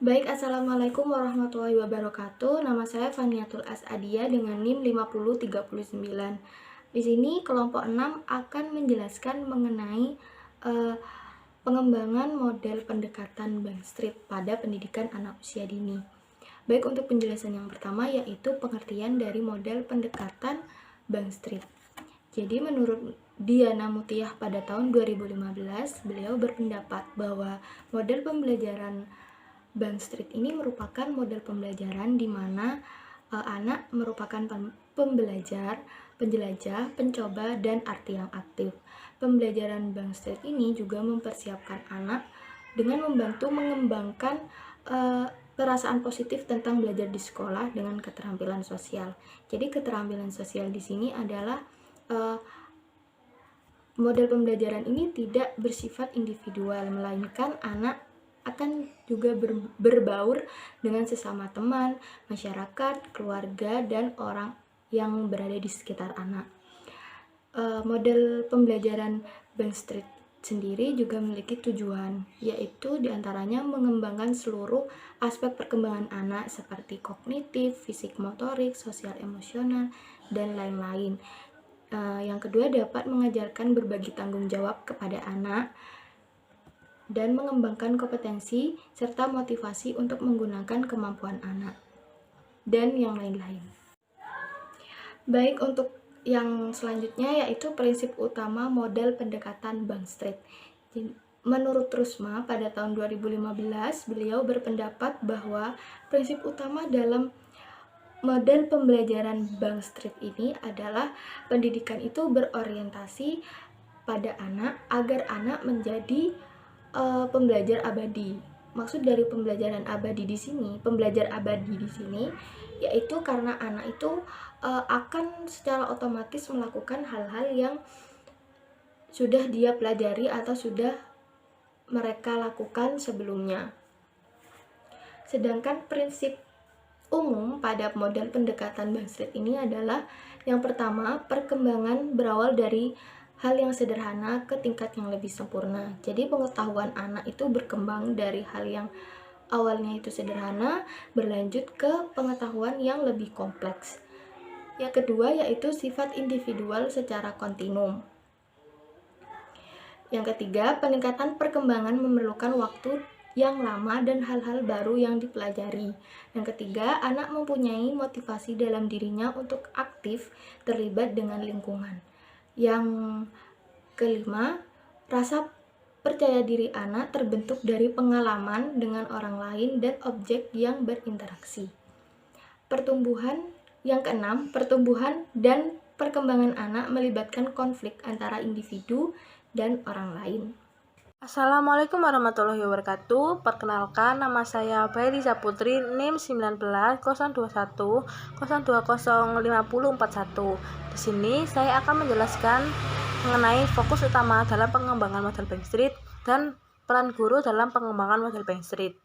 Baik, Assalamualaikum warahmatullahi wabarakatuh. Nama saya Faniatul Asadia dengan NIM 5039. Di sini kelompok 6 akan menjelaskan mengenai eh, pengembangan model pendekatan Bank Street pada pendidikan anak usia dini. Baik, untuk penjelasan yang pertama yaitu pengertian dari model pendekatan Bank Street. Jadi menurut Diana Mutiah pada tahun 2015, beliau berpendapat bahwa model pembelajaran Bank Street ini merupakan model pembelajaran di mana anak merupakan pembelajar, penjelajah, pencoba, dan arti yang aktif. Pembelajaran Bank Street ini juga mempersiapkan anak dengan membantu mengembangkan perasaan positif tentang belajar di sekolah dengan keterampilan sosial. Jadi keterampilan sosial di sini adalah model pembelajaran ini tidak bersifat individual, melainkan anak akan juga berbaur dengan sesama teman, masyarakat, keluarga, dan orang yang berada di sekitar anak. Model pembelajaran Bank Street sendiri juga memiliki tujuan, yaitu diantaranya mengembangkan seluruh aspek perkembangan anak seperti kognitif, fisik motorik, sosial emosional, dan lain-lain. Yang kedua, dapat mengajarkan berbagi tanggung jawab kepada anak dan mengembangkan kompetensi serta motivasi untuk menggunakan kemampuan anak, dan yang lain-lain. Baik, untuk yang selanjutnya yaitu prinsip utama model pendekatan Bank Street. Menurut Rusma pada tahun 2015, beliau berpendapat bahwa prinsip utama dalam model pembelajaran Bank Street ini adalah pendidikan itu berorientasi pada anak agar anak menjadi pembelajar abadi. Maksud dari pembelajaran abadi di sini, pembelajar abadi di sini yaitu karena anak itu akan secara otomatis melakukan hal-hal yang sudah dia pelajari atau sudah mereka lakukan sebelumnya. Sedangkan prinsip umum pada model pendekatan Bank Street ini adalah yang pertama, perkembangan berawal dari hal yang sederhana ke tingkat yang lebih sempurna. Jadi pengetahuan anak itu berkembang dari hal yang awalnya itu sederhana, berlanjut ke pengetahuan yang lebih kompleks. Yang kedua yaitu sifat individual secara kontinum. Yang ketiga, peningkatan perkembangan memerlukan waktu yang lama dan hal-hal baru yang dipelajari. Yang ketiga, anak mempunyai motivasi dalam dirinya untuk aktif terlibat dengan lingkungan. Yang kelima, rasa percaya diri anak terbentuk dari pengalaman dengan orang lain dan objek yang berinteraksi. Yang keenam, pertumbuhan dan perkembangan anak melibatkan konflik antara individu dan orang lain. Assalamualaikum warahmatullahi wabarakatuh. Perkenalkan, nama saya Bailisa Putri, NIM 19 0220505041. Di sini saya akan menjelaskan mengenai fokus utama dalam pengembangan model Bank Street dan peran guru dalam pengembangan model Bank Street.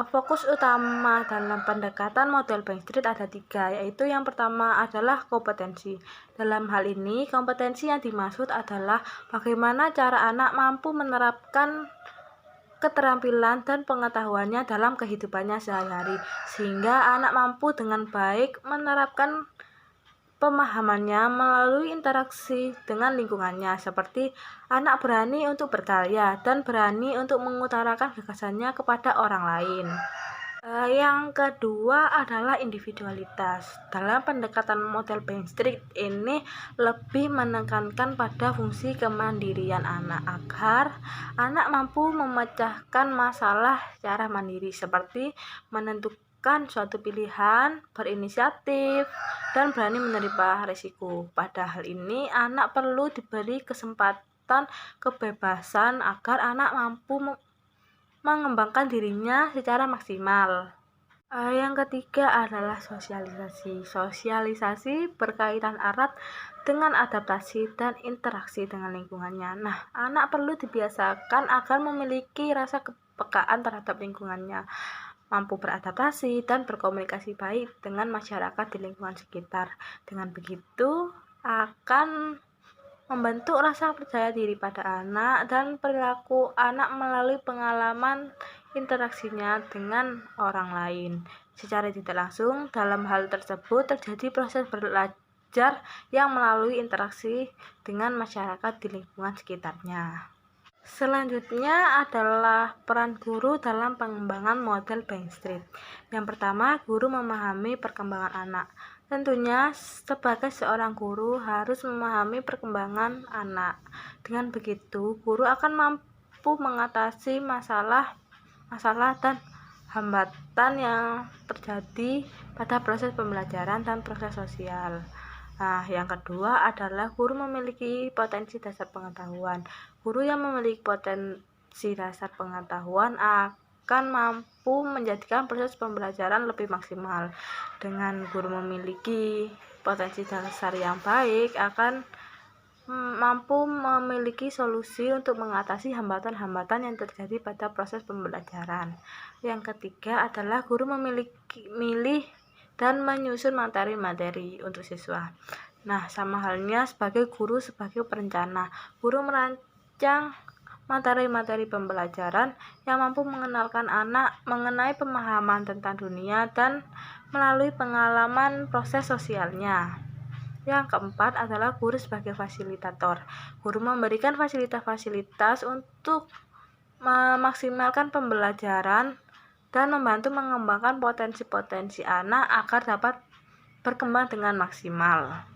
Fokus utama dalam pendekatan model Bank Street ada 3, yaitu yang pertama adalah kompetensi. Dalam hal ini, kompetensi yang dimaksud adalah bagaimana cara anak mampu menerapkan keterampilan dan pengetahuannya dalam kehidupannya sehari-hari, sehingga anak mampu dengan baik menerapkan pemahamannya melalui interaksi dengan lingkungannya, seperti anak berani untuk berkarya dan berani untuk mengutarakan gagasannya kepada orang lain. Yang kedua adalah individualitas. Dalam pendekatan model Bank Street ini lebih menekankan pada fungsi kemandirian anak agar anak mampu memecahkan masalah secara mandiri, seperti menentukan suatu pilihan, berinisiatif, dan berani menerima risiko. Pada hal ini, anak perlu diberi kesempatan kebebasan agar anak mampu mengembangkan dirinya secara maksimal. Yang ketiga adalah sosialisasi. Sosialisasi berkaitan erat dengan adaptasi dan interaksi dengan lingkungannya. Nah, anak perlu dibiasakan agar memiliki rasa kepekaan terhadap lingkungannya, mampu beradaptasi dan berkomunikasi baik dengan masyarakat di lingkungan sekitar. Dengan begitu, akan membentuk rasa percaya diri pada anak dan perilaku anak melalui pengalaman interaksinya dengan orang lain. Secara tidak langsung, dalam hal tersebut terjadi proses belajar yang melalui interaksi dengan masyarakat di lingkungan sekitarnya. Selanjutnya adalah peran guru dalam pengembangan model Bank Street. Yang pertama, guru memahami perkembangan anak. Tentunya sebagai seorang guru harus memahami perkembangan anak. Dengan begitu, guru akan mampu mengatasi masalah dan hambatan yang terjadi pada proses pembelajaran dan proses sosial. Nah, yang kedua adalah guru memiliki potensi dasar pengetahuan. Guru yang memiliki potensi dasar pengetahuan akan mampu menjadikan proses pembelajaran lebih maksimal. Dengan guru memiliki potensi dasar yang baik, akan mampu memiliki solusi untuk mengatasi hambatan-hambatan yang terjadi pada proses pembelajaran. Yang ketiga adalah guru memilih dan menyusun materi-materi untuk siswa. Nah, sama halnya sebagai guru sebagai perencana. Guru merancang materi-materi pembelajaran yang mampu mengenalkan anak mengenai pemahaman tentang dunia dan melalui pengalaman proses sosialnya. Yang keempat adalah guru sebagai fasilitator. Guru memberikan fasilitas-fasilitas untuk memaksimalkan pembelajaran dan membantu mengembangkan potensi-potensi anak agar dapat berkembang dengan maksimal.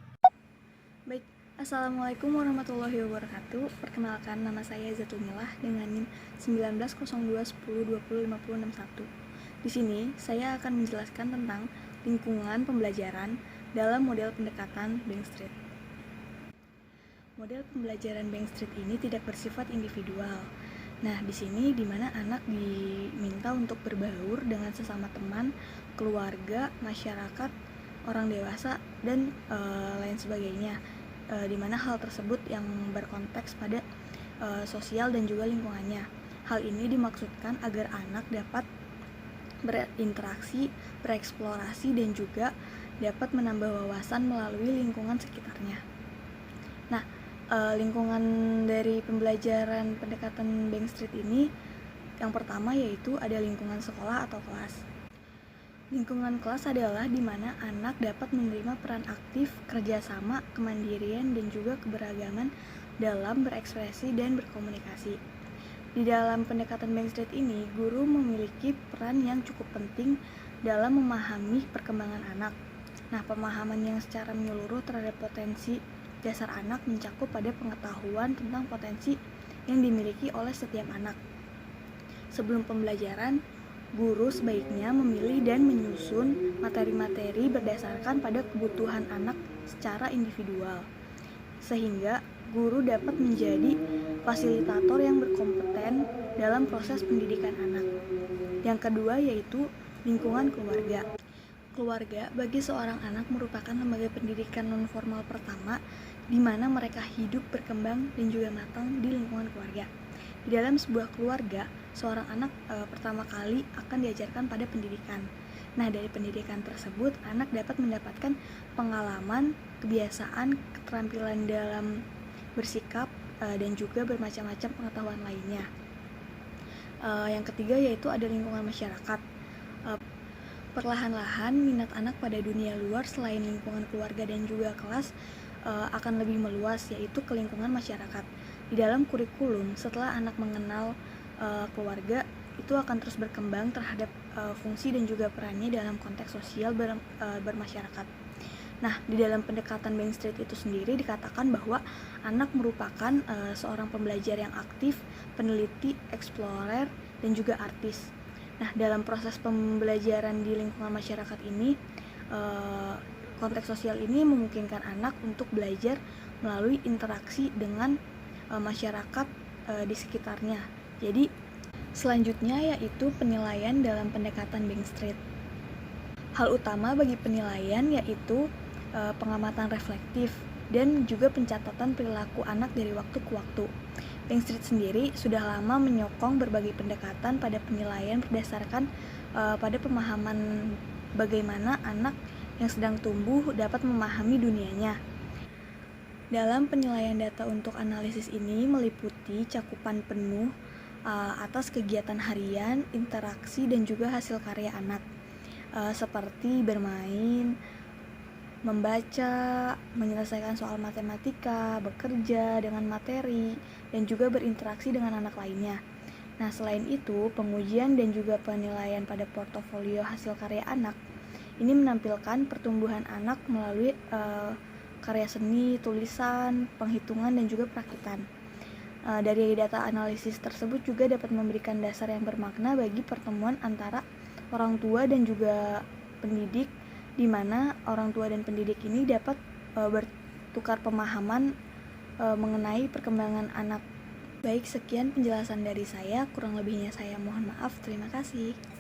Baik, Assalamualaikum warahmatullahi wabarakatuh. Perkenalkan, nama saya Zatumilah dengan NIM 190210205061. Di sini saya akan menjelaskan tentang lingkungan pembelajaran dalam model pendekatan Bank Street. Model pembelajaran Bank Street ini tidak bersifat individual. Nah, di sini di mana anak diminta untuk berbaur dengan sesama teman, keluarga, masyarakat, orang dewasa, dan lain sebagainya. Di mana hal tersebut yang berkonteks pada sosial dan juga lingkungannya. Hal ini dimaksudkan agar anak dapat berinteraksi, bereksplorasi, dan juga dapat menambah wawasan melalui lingkungan sekitarnya. Nah, lingkungan dari pembelajaran pendekatan Bank Street ini yang pertama yaitu ada lingkungan sekolah atau kelas. Lingkungan kelas adalah di mana anak dapat menerima peran aktif, kerjasama, kemandirian, dan juga keberagaman dalam berekspresi dan berkomunikasi. Di dalam pendekatan Bank Street ini, guru memiliki peran yang cukup penting dalam memahami perkembangan anak. Nah, pemahaman yang secara menyeluruh terhadap potensi dasar anak mencakup pada pengetahuan tentang potensi yang dimiliki oleh setiap anak. Sebelum pembelajaran, guru sebaiknya memilih dan menyusun materi-materi berdasarkan pada kebutuhan anak secara individual, sehingga guru dapat menjadi fasilitator yang berkompeten dalam proses pendidikan anak. Yang kedua yaitu lingkungan keluarga. Keluarga bagi seorang anak merupakan lembaga pendidikan non-formal pertama di mana mereka hidup, berkembang, dan juga matang di lingkungan keluarga. Di dalam sebuah keluarga, seorang anak pertama kali akan diajarkan pada pendidikan. Nah, dari pendidikan tersebut, anak dapat mendapatkan pengalaman, kebiasaan, keterampilan dalam bersikap, dan juga bermacam-macam pengetahuan lainnya. Yang ketiga yaitu ada lingkungan masyarakat. Perlahan-lahan minat anak pada dunia luar selain lingkungan keluarga dan juga kelas akan lebih meluas, yaitu ke lingkungan masyarakat. Di dalam kurikulum, setelah anak mengenal keluarga, itu akan terus berkembang terhadap fungsi dan juga perannya dalam konteks sosial bermasyarakat. Nah, di dalam pendekatan Bank Street itu sendiri dikatakan bahwa anak merupakan seorang pembelajar yang aktif, peneliti, explorer, dan juga artis. Nah, dalam proses pembelajaran di lingkungan masyarakat ini, konteks sosial ini memungkinkan anak untuk belajar melalui interaksi dengan masyarakat di sekitarnya. Jadi, selanjutnya yaitu penilaian dalam pendekatan Bank Street. Hal utama bagi penilaian yaitu pengamatan reflektif dan juga pencatatan perilaku anak dari waktu ke waktu. Bank Street sendiri sudah lama menyokong berbagai pendekatan pada penilaian berdasarkan pada pemahaman bagaimana anak yang sedang tumbuh dapat memahami dunianya. Dalam penilaian data untuk analisis ini meliputi cakupan penuh atas kegiatan harian, interaksi, dan juga hasil karya anak, seperti bermain, membaca, menyelesaikan soal matematika, bekerja dengan materi, dan juga berinteraksi dengan anak lainnya. Nah, selain itu, pengujian dan juga penilaian pada portofolio hasil karya anak ini menampilkan pertumbuhan anak melalui karya seni, tulisan, penghitungan, dan juga perakitan. Dari data analisis tersebut juga dapat memberikan dasar yang bermakna bagi pertemuan antara orang tua dan juga pendidik, di mana orang tua dan pendidik ini dapat bertukar pemahaman mengenai perkembangan anak. Baik, sekian penjelasan dari saya, kurang lebihnya saya mohon maaf. Terima kasih.